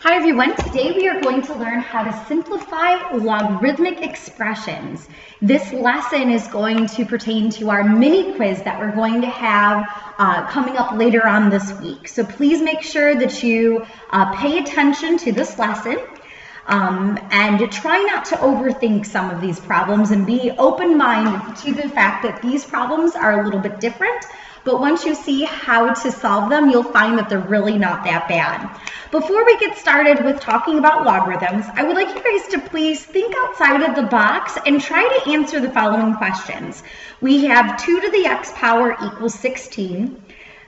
Hi everyone, today we are going to learn how to simplify logarithmic expressions. This lesson is going to pertain to our mini quiz that we're going to have coming up later on this week. So please make sure that you pay attention to this lesson and try not to overthink some of these problems and be open-minded to the fact that these problems are a little bit different. But once you see how to solve them, you'll find that they're really not that bad. Before we get started with talking about logarithms, I would like you guys to please think outside of the box and try to answer the following questions. We have 2 to the x power equals 16,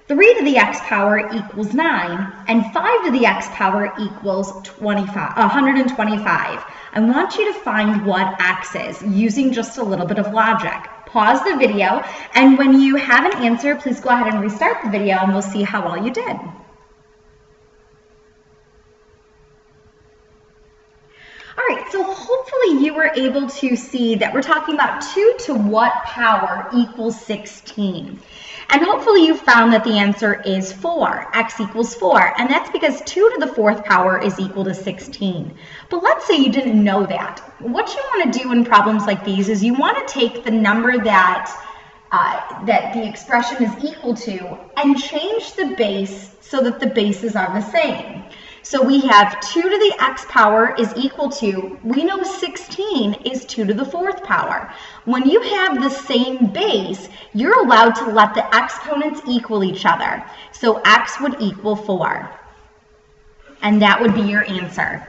3 to the x power equals 9, and 5 to the x power equals 125. I want you to find what x is using just a little bit of logic. Pause the video, and when you have an answer, please go ahead and restart the video and we'll see how well you did. All right, so hopefully you were able to see that we're talking about 2 to what power equals 16. And hopefully you found that the answer is 4, x equals 4, and that's because 2 to the 4th power is equal to 16. But let's say you didn't know that. What you want to do in problems like these is you want to take the number that the expression is equal to and change the base so that the bases are the same. So we have 2 to the x power is equal to, we know 16 is 2 to the 4th power. When you have the same base, you're allowed to let the exponents equal each other. So x would equal 4. And that would be your answer.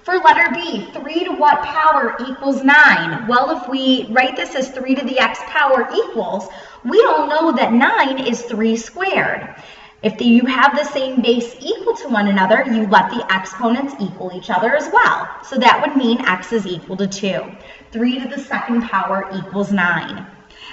For letter B, 3 to what power equals 9? Well, if we write this as 3 to the x power equals, we all know that 9 is 3 squared. If you have the same base equal to one another, you let the exponents equal each other as well. So that would mean x is equal to 2. 3 to the 2nd power equals 9.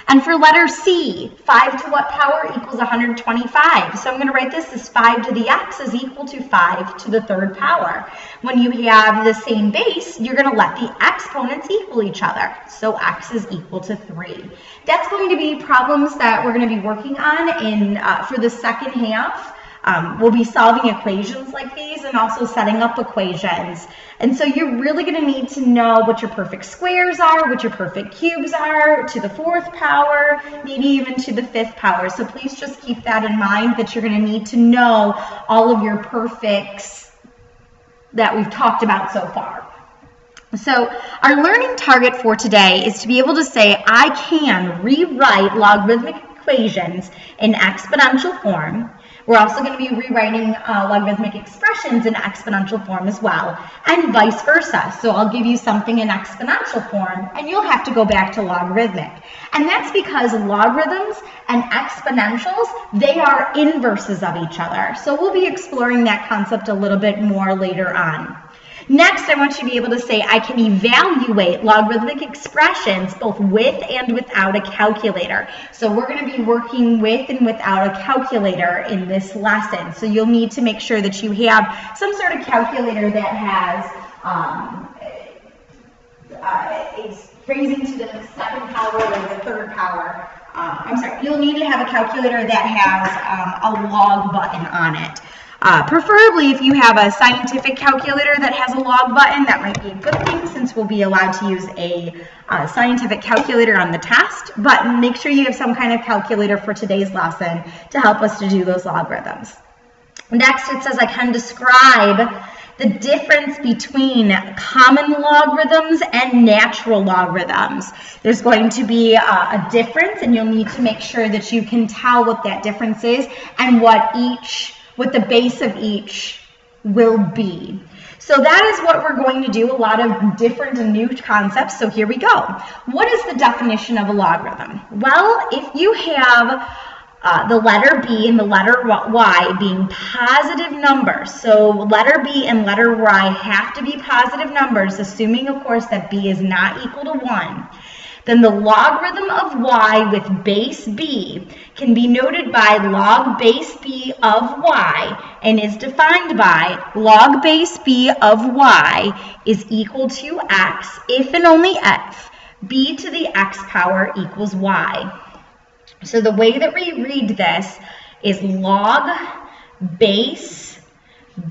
And for letter C, 5 to what power equals 125? So I'm going to write this as 5 to the x is equal to 5 to the 3rd power. When you have the same base, you're going to let the exponents equal each other. So x is equal to 3. That's going to be problems that we're going to be working on for the second half. We'll be solving equations like these and also setting up equations. And so you're really going to need to know what your perfect squares are, what your perfect cubes are, to the 4th power, maybe even to the 5th power. So please just keep that in mind, that you're going to need to know all of your perfects that we've talked about so far. So our learning target for today is to be able to say, I can rewrite logarithmic equations in exponential form. We're also going to be rewriting logarithmic expressions in exponential form as well, and vice versa. So I'll give you something in exponential form, and you'll have to go back to logarithmic. And that's because logarithms and exponentials, they are inverses of each other. So we'll be exploring that concept a little bit more later on. Next, I want you to be able to say, I can evaluate logarithmic expressions both with and without a calculator. So we're going to be working with and without a calculator in this lesson. So you'll need to make sure that you have some sort of calculator that has is raising to the 2nd power or the 3rd power. You'll need to have a calculator that has a log button on it. Preferably if you have a scientific calculator that has a log button, that might be a good thing since we'll be allowed to use a scientific calculator on the test, but make sure you have some kind of calculator for today's lesson to help us to do those logarithms. Next, it says I can describe the difference between common logarithms and natural logarithms. There's going to be a difference, and you'll need to make sure that you can tell what that difference is and what the base of each will be. So that is what we're going to do, a lot of different and new concepts. So here we go. What is the definition of a logarithm? Well, if you have the letter B and the letter Y being positive numbers, so letter B and letter Y have to be positive numbers, assuming, of course, that B is not equal to 1. Then the logarithm of y with base b can be noted by log base b of y and is defined by log base b of y is equal to x if and only if b to the x power equals y. So the way that we read this is log base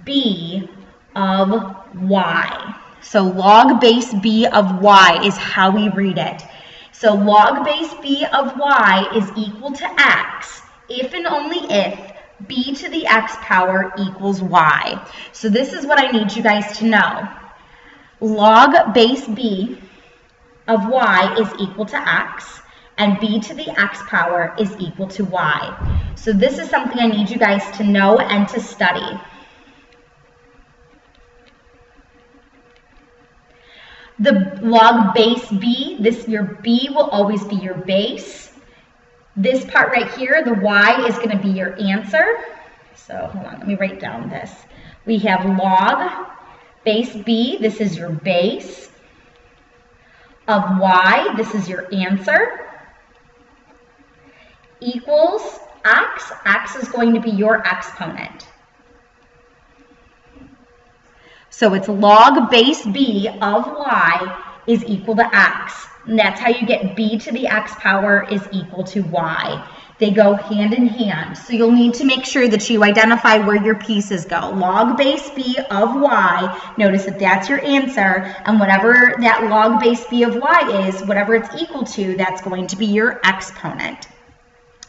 b of y. So log base b of y is how we read it. So log base b of y is equal to x if and only if b to the x power equals y. So this is what I need you guys to know. Log base b of y is equal to x, and b to the x power is equal to y. So this is something I need you guys to know and to study. The log base b, your b will always be your base. This part right here, the y, is going to be your answer. So hold on, let me write down this. We have log base b, this is your base, of y, this is your answer, equals x. X is going to be your exponent. So it's log base b of y is equal to x. And that's how you get b to the x power is equal to y. They go hand in hand. So you'll need to make sure that you identify where your pieces go. Log base b of y, notice that that's your answer, and whatever that log base b of y is, whatever it's equal to, that's going to be your exponent.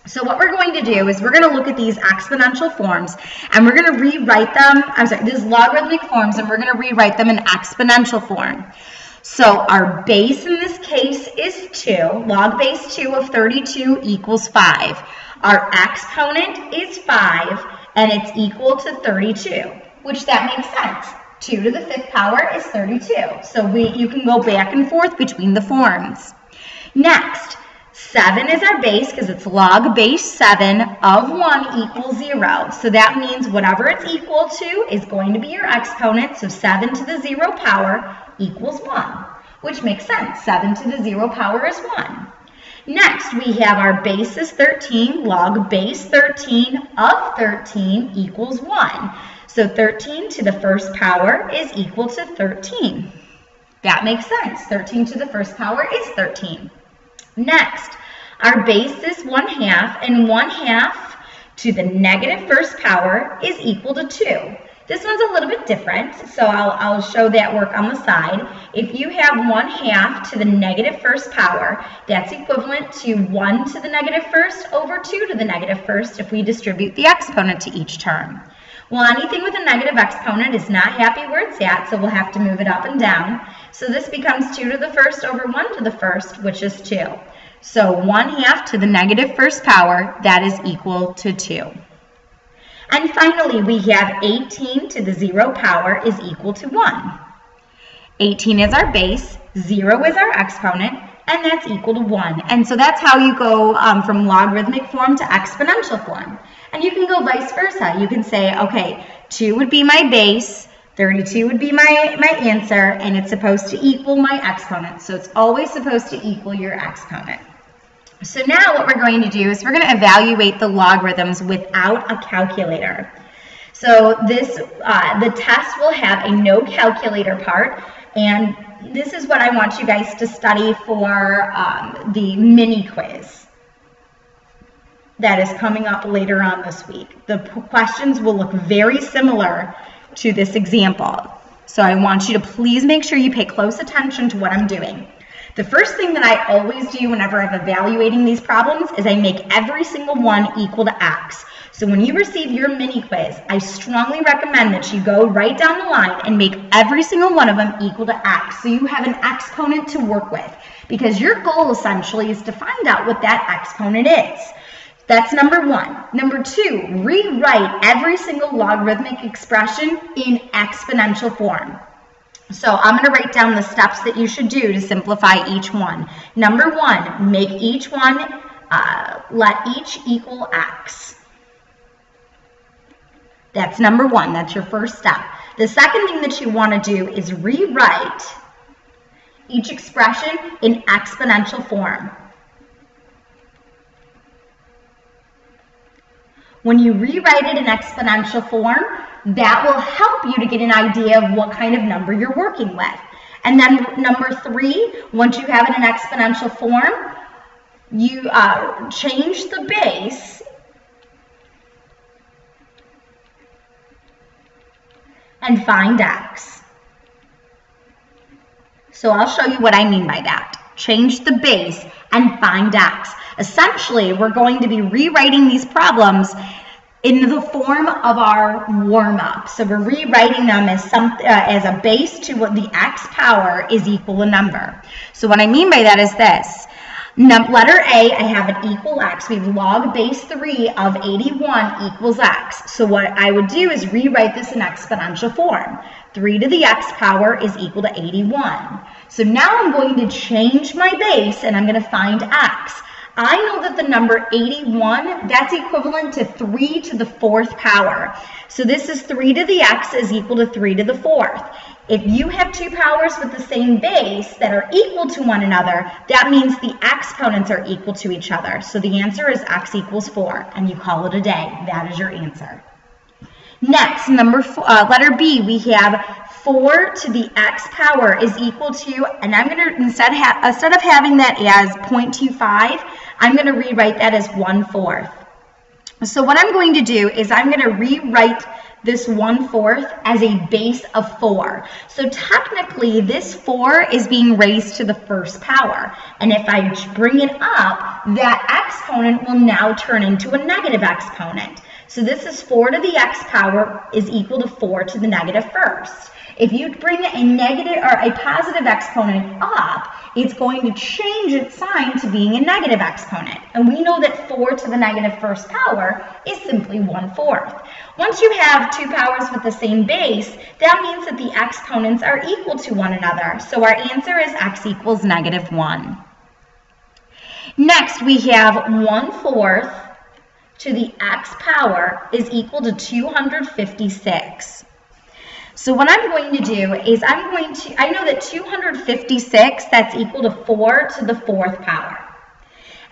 So what we're going to do is we're going to look at these exponential forms and we're going to rewrite them, these logarithmic forms, and we're going to rewrite them in exponential form. So our base in this case is 2. Log base 2 of 32 equals 5. Our exponent is 5 and it's equal to 32, which that makes sense. 2 to the 5th power is 32. So you can go back and forth between the forms. Next, 7 is our base because it's log base 7 of 1 equals 0. So that means whatever it's equal to is going to be your exponent. So 7 to the 0 power equals 1, which makes sense. 7 to the 0 power is 1. Next, we have our base is 13. Log base 13 of 13 equals 1. So 13 to the first power is equal to 13. That makes sense. 13 to the first power is 13. Next, our base is 1/2, and 1/2 to the negative first power is equal to 2. This one's a little bit different, so I'll show that work on the side. If you have 1/2 to the negative first power, that's equivalent to 1 to the negative first over 2 to the negative first if we distribute the exponent to each term. Well, anything with a negative exponent is not happy where it's at, so we'll have to move it up and down. So this becomes 2 to the first over 1 to the first, which is 2. So 1/2 to the negative first power, that is equal to 2. And finally, we have 18 to the 0 power is equal to 1. 18 is our base, 0 is our exponent, and that's equal to 1. And so that's how you go from logarithmic form to exponential form. And you can go vice versa. You can say, okay, 2 would be my base, 32 would be my answer, and it's supposed to equal my exponent. So it's always supposed to equal your exponent. So now what we're going to do is we're going to evaluate the logarithms without a calculator. So the test will have a no calculator part, and this is what I want you guys to study for the mini quiz that is coming up later on this week. The questions will look very similar to this example. So I want you to please make sure you pay close attention to what I'm doing. The first thing that I always do whenever I'm evaluating these problems is I make every single one equal to x. So when you receive your mini quiz, I strongly recommend that you go right down the line and make every single one of them equal to x. So you have an exponent to work with, because your goal essentially is to find out what that exponent is. That's number 1. Number 2, rewrite every single logarithmic expression in exponential form. So I'm going to write down the steps that you should do to simplify each one. Number 1, make each one, let each equal x. That's number 1. That's your first step. The second thing that you want to do is rewrite each expression in exponential form. When you rewrite it in exponential form, that will help you to get an idea of what kind of number you're working with. And then number 3, once you have it in exponential form, you change the base and find x. So I'll show you what I mean by that. Change the base and find x. Essentially, we're going to be rewriting these problems in the form of our warm-up. So we're rewriting them as a base to what the x power is equal a number. So what I mean by that is this. Letter A, I have an equal x. We have log base 3 of 81 equals x. So what I would do is rewrite this in exponential form. 3 to the x power is equal to 81. So now I'm going to change my base and I'm going to find x. I know that the number 81, that's equivalent to 3 to the 4th power. So this is 3 to the x is equal to 3 to the 4th. If you have two powers with the same base that are equal to one another, that means the exponents are equal to each other. So the answer is x equals 4, and you call it a day. That is your answer. Next, letter B, we have 4 to the x power is equal to, and I'm going to, instead of having that as 0.25, I'm going to rewrite that as 1/4. So what I'm going to do is I'm going to rewrite this 1/4 as a base of 4. So technically, this 4 is being raised to the first power. And if I bring it up, that exponent will now turn into a negative exponent. So this is 4 to the x power is equal to 4 to the negative first. If you bring a negative or a positive exponent up, it's going to change its sign to being a negative exponent. And we know that 4 to the negative first power is simply 1/4. Once you have two powers with the same base, that means that the exponents are equal to one another. So our answer is x equals -1. Next, we have 1/4 to the x power is equal to 256. So what I'm going to do is I know that 256, that's equal to 4 to the 4th power.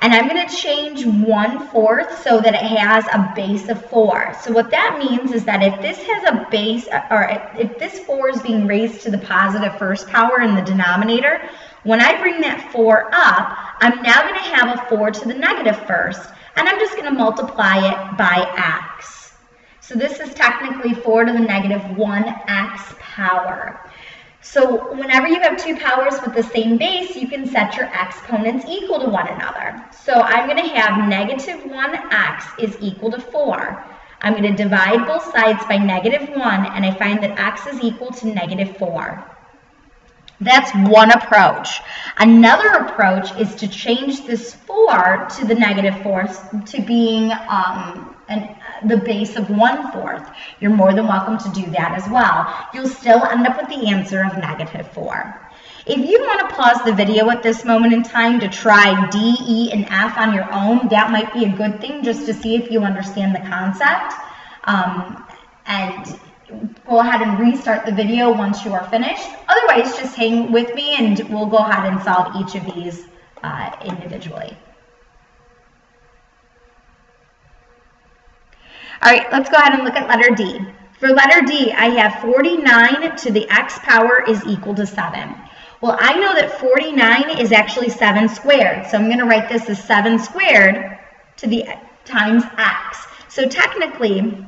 And I'm going to change 1/4 so that it has a base of 4. So what that means is that if this has a base, or if this 4 is being raised to the positive first power in the denominator, when I bring that 4 up, I'm now going to have a 4 to the negative first, and I'm just going to multiply it by x. So this is technically 4 to the negative 1x power. So whenever you have two powers with the same base, you can set your exponents equal to one another. So I'm going to have negative 1x is equal to 4. I'm going to divide both sides by -1, and I find that x is equal to -4. That's one approach. Another approach is to change this 4 to the -4 to being the base of 1/4. You're more than welcome to do that as well. You'll still end up with the answer of -4. If you want to pause the video at this moment in time to try D, E, and F on your own, that might be a good thing just to see if you understand the concept. And go ahead and restart the video once you are finished. Otherwise, just hang with me and we'll go ahead and solve each of these individually. All right, let's go ahead and look at letter D. For letter D, I have 49 to the x power is equal to 7. Well, I know that 49 is actually 7 squared, so I'm going to write this as 7 squared to the times x. So technically,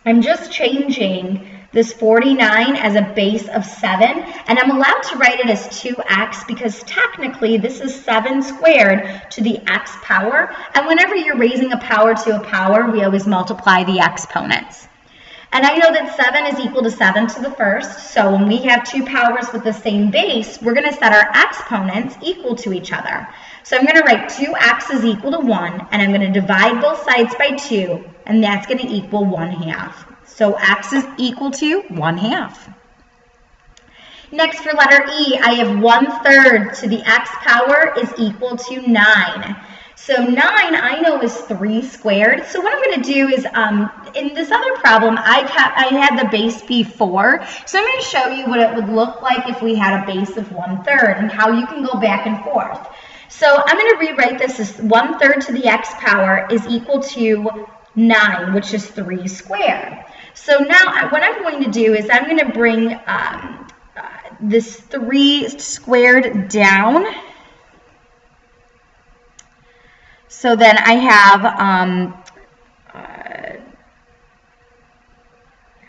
I'm just changing this 49 as a base of 7, and I'm allowed to write it as 2x because technically this is 7 squared to the x power, and whenever you're raising a power to a power, we always multiply the exponents. And I know that 7 is equal to 7 to the first, so when we have two powers with the same base, we're going to set our exponents equal to each other. So I'm going to write 2x is equal to 1, and I'm going to divide both sides by 2, and that's going to equal 1/2. So x is equal to 1/2. Next, for letter E, I have 1/3 to the x power is equal to 9. So 9 I know is 3 squared. So what I'm going to do is, in this other problem, I had the base be 4. So I'm going to show you what it would look like if we had a base of 1/3 and how you can go back and forth. So I'm going to rewrite this as 1/3 to the x power is equal to 9, which is 3 squared. So now what I'm going to do is I'm going to bring this 3 squared down. So then I have,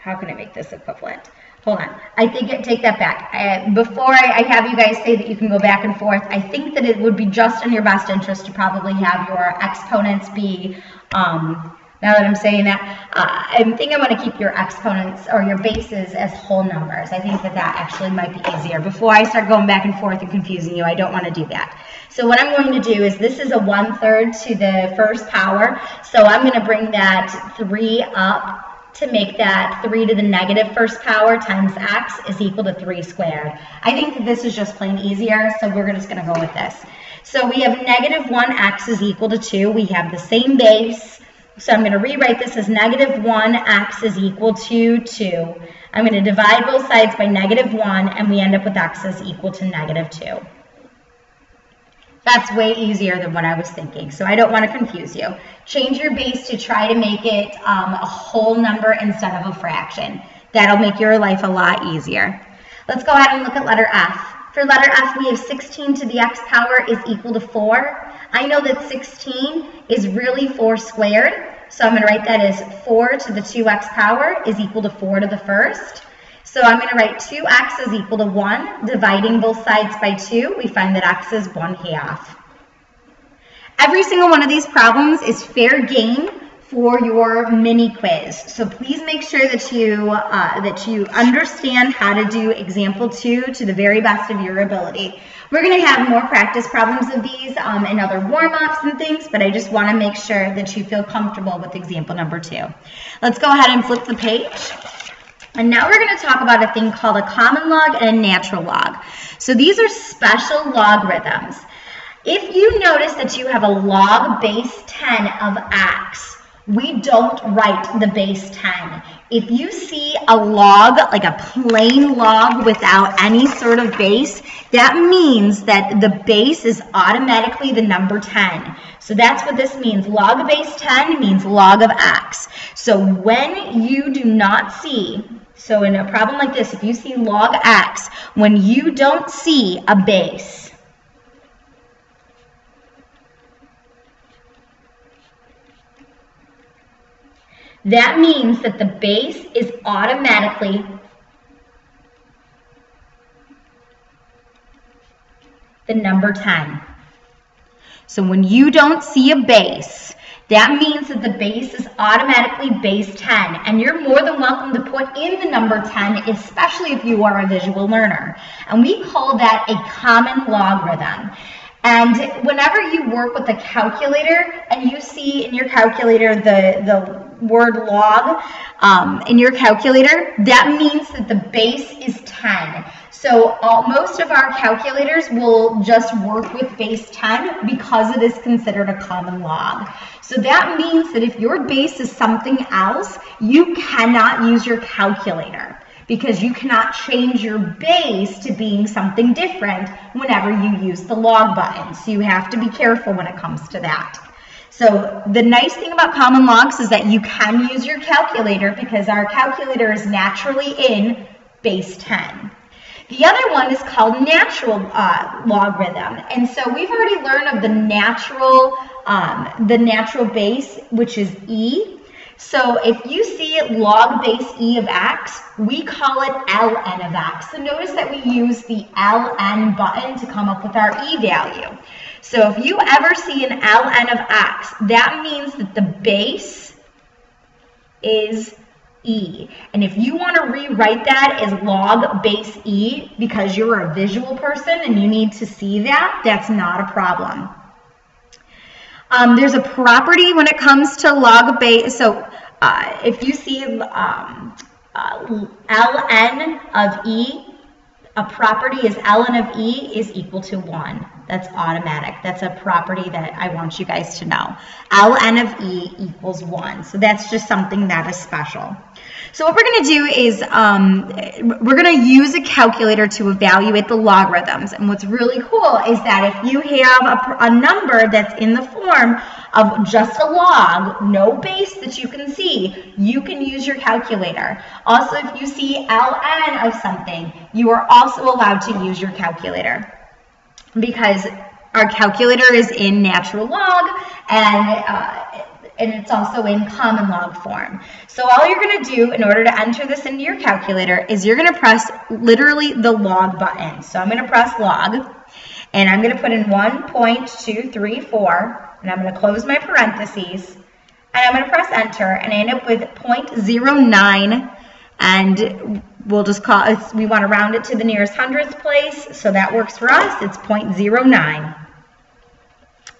how can I make this equivalent? Hold on. I think take that back. Before I have you guys say that you can go back and forth, I think that it would be just in your best interest to probably have your exponents be, now that I'm saying that, I think I'm going to keep your exponents or your bases as whole numbers. I think that actually might be easier. Before I start going back and forth and confusing you, I don't want to do that. So what I'm going to do is this is a 1/3 to the first power. So I'm going to bring that 3 up to make that 3 to the negative first power times x is equal to 3 squared. I think that this is just plain easier, so we're just going to go with this. So we have negative 1x is equal to 2. We have the same base, so I'm going to rewrite this as negative 1x is equal to 2. I'm going to divide both sides by negative 1, and we end up with x is equal to negative 2. That's way easier than what I was thinking, so I don't want to confuse you. Change your base to try to make it a whole number instead of a fraction. That'll make your life a lot easier. Let's go ahead and look at letter F. For letter F, we have 16 to the x power is equal to 4. I know that 16 is really 4 squared, so I'm going to write that as 4 to the 2x power is equal to 4 to the first. So I'm going to write 2x is equal to 1. Dividing both sides by 2, we find that x is 1/2. Every single one of these problems is fair game for your mini quiz. So please make sure that you understand how to do example 2 to the very best of your ability. We're going to have more practice problems of these and other warm-ups and things, but I just want to make sure that you feel comfortable with example number 2. Let's go ahead and flip the page. And now we're going to talk about a thing called a common log and a natural log. So these are special logarithms. If you notice that you have a log base 10 of x, we don't write the base 10. If you see a log, like a plain log without any sort of base, that means that the base is automatically the number 10. So that's what this means. Log base 10 means log of x. So when you do not see, so in a problem like this, if you see log x, when you don't see a base, that means that the base is automatically the number 10. So when you don't see a base, that means that the base is automatically base 10, and you're more than welcome to put in the number 10, especially if you are a visual learner. And we call that a common logarithm. And whenever you work with a calculator and you see in your calculator the word log in your calculator, that means that the base is 10. So most of our calculators will just work with base 10 because it is considered a common log. So that means that if your base is something else, you cannot use your calculator, because you cannot change your base to being something different whenever you use the log button. So you have to be careful when it comes to that. So the nice thing about common logs is that you can use your calculator, because our calculator is naturally in base 10. The other one is called natural logarithm. And so we've already learned of the natural base, which is e. So if you see log base e of x, we call it ln of x. So notice that we use the ln button to come up with our e value. So if you ever see an ln of x, that means that the base is e. And if you want to rewrite that as log base e because you're a visual person and you need to see that, that's not a problem. There's a property when it comes to log base. So if you see ln of e, a property is ln of e is equal to 1. That's automatic. That's a property that I want you guys to know. ln of e equals 1. So that's just something that is special. So what we're going to do is we're going to use a calculator to evaluate the logarithms. And what's really cool is that if you have a number that's in the form of just a log, no base that you can see, you can use your calculator. Also, if you see ln of something, you are also allowed to use your calculator, because our calculator is in natural log, and and it's also in common log form. So all you're going to do in order to enter this into your calculator is you're going to press literally the log button. So I'm going to press log, and I'm going to put in 1.234, and I'm going to close my parentheses, and I'm going to press enter, and I end up with 0.09, and we'll just call it, we want to round it to the nearest hundredth place, so that works for us. It's 0.09.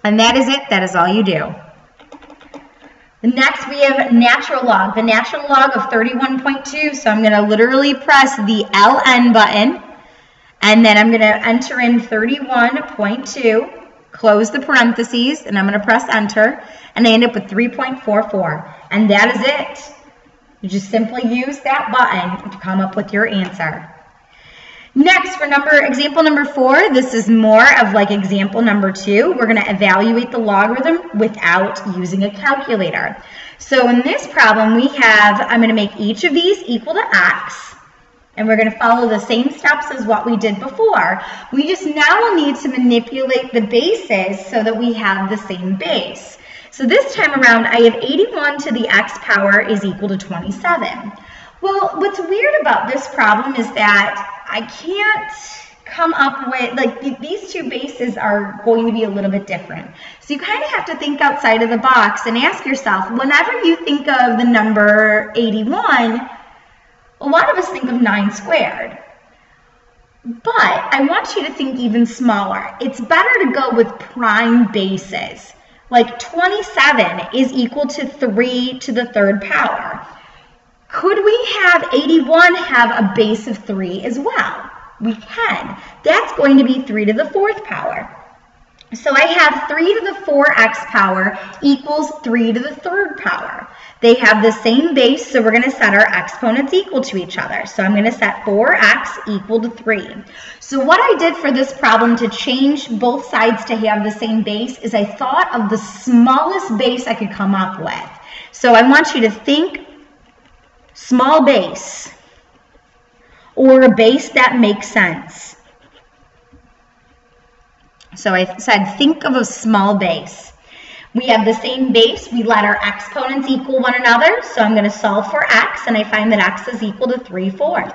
And that is it. That is all you do. Next, we have natural log. The natural log of 31.2, so I'm going to literally press the LN button, and then I'm going to enter in 31.2, close the parentheses, and I'm going to press enter, and I end up with 3.44. And that is it. You just simply use that button to come up with your answer. Next, for example number 4, this is more of like example number 2. We're going to evaluate the logarithm without using a calculator. So in this problem, we have, I'm going to make each of these equal to x, and we're going to follow the same steps as what we did before. We just now will need to manipulate the bases so that we have the same base. So this time around, I have 81 to the x power is equal to 27. Well, what's weird about this problem is that I can't come up with, like, these two bases are going to be a little bit different. So you kind of have to think outside of the box and ask yourself, whenever you think of the number 81, a lot of us think of 9 squared. But I want you to think even smaller. It's better to go with prime bases. Like 27 is equal to 3 to the 3rd power. Could we have 81 have a base of 3 as well? We can. That's going to be 3 to the 4th power. So I have 3 to the 4x power equals 3 to the 3rd power. They have the same base, so we're going to set our exponents equal to each other. So I'm going to set 4x equal to 3. So what I did for this problem to change both sides to have the same base is I thought of the smallest base I could come up with. So I want you to think small base, or a base that makes sense. So I said think of a small base. We have the same base. We let our exponents equal one another. So I'm going to solve for x, and I find that x is equal to 3/4.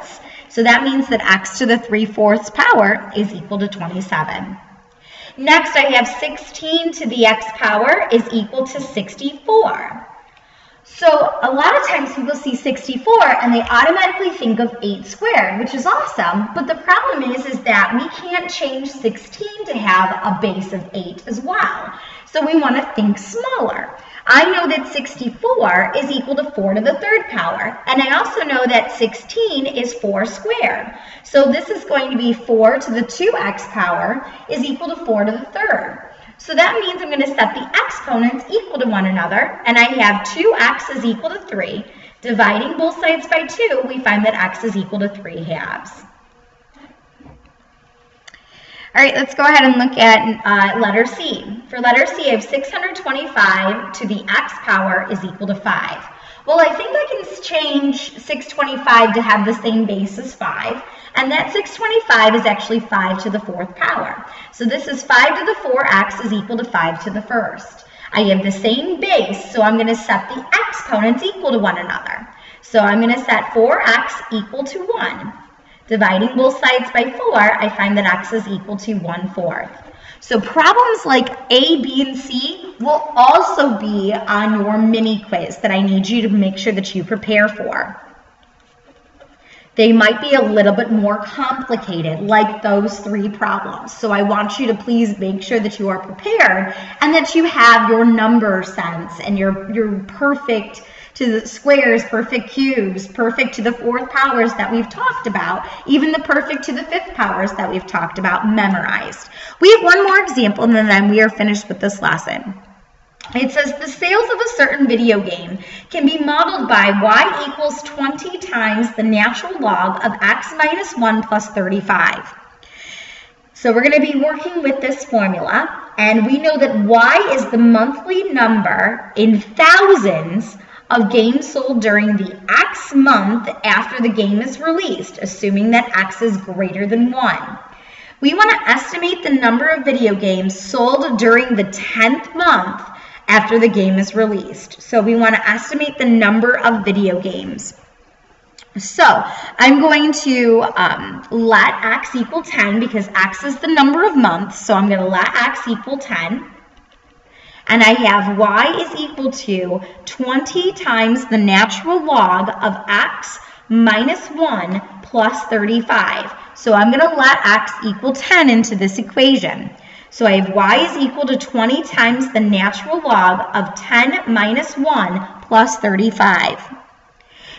So that means that x to the 3/4 power is equal to 27. Next, I have 16 to the x power is equal to 64. So a lot of times people see 64 and they automatically think of 8 squared, which is awesome. But the problem is that we can't change 16 to have a base of 8 as well. So we want to think smaller. I know that 64 is equal to 4 to the 3rd power. And I also know that 16 is 4 squared. So this is going to be 4 to the 2x power is equal to 4 to the 3rd. So that means I'm going to set the exponents equal to one another, and I have 2x is equal to 3. Dividing both sides by 2, we find that x is equal to 3/2. All right, let's go ahead and look at letter C. For letter C, I have 625 to the x power is equal to 5. Well, I think I can change 625 to have the same base as 5. And that 625 is actually 5 to the 4th power. So this is 5 to the 4x is equal to 5 to the 1st. I have the same base, so I'm going to set the exponents equal to one another. So I'm going to set 4x equal to 1. Dividing both sides by 4, I find that x is equal to 1/4. So problems like A, B, and C will also be on your mini quiz that I need you to make sure that you prepare for. They might be a little bit more complicated, like those 3 problems. So I want you to please make sure that you are prepared and that you have your number sense and your perfect to the squares, perfect cubes, perfect to the 4th powers that we've talked about, even the perfect to the 5th powers that we've talked about memorized. We have one more example, and then we are finished with this lesson. It says the sales of a certain video game can be modeled by y equals 20 times the natural log of x minus 1 plus 35. So we're going to be working with this formula, and we know that y is the monthly number in thousands of games sold during the x month after the game is released, assuming that x is greater than 1. We want to estimate the number of video games sold during the 10th month after the game is released. So we want to estimate the number of video games. So I'm going to let x equal 10 because x is the number of months. So I'm going to let x equal 10. And I have y is equal to 20 times the natural log of x minus 1 plus 35. So I'm going to let x equal 10 into this equation. So I have y is equal to 20 times the natural log of 10 minus 1 plus 35.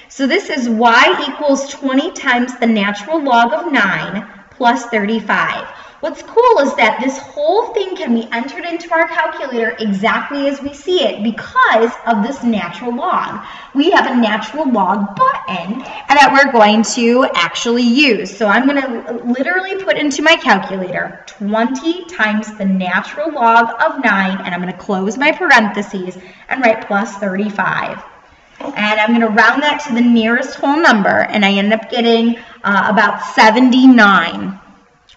So this is y equals 20 times the natural log of 9 plus 35. What's cool is that this whole thing can be entered into our calculator exactly as we see it because of this natural log. We have a natural log button and that we're going to actually use. So I'm going to literally put into my calculator 20 times the natural log of 9, and I'm going to close my parentheses and write plus 35. And I'm going to round that to the nearest whole number, and I end up getting about 79.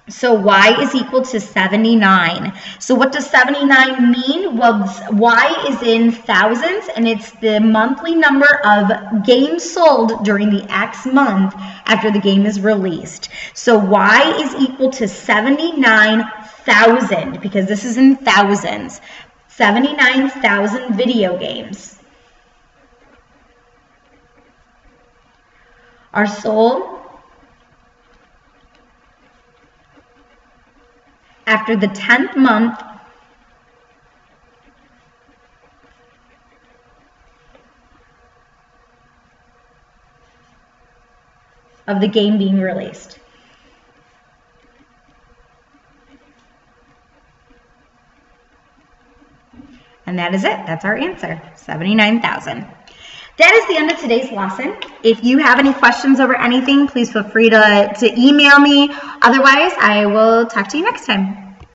So y is equal to 79. So what does 79 mean? Well, y is in thousands, and it's the monthly number of games sold during the X month after the game is released. So y is equal to 79,000, because this is in thousands. 79,000 video games are sold after the 10th month of the game being released. And that is it. That's our answer, 79,000. That is the end of today's lesson. If you have any questions over anything, please feel free to email me. Otherwise, I will talk to you next time.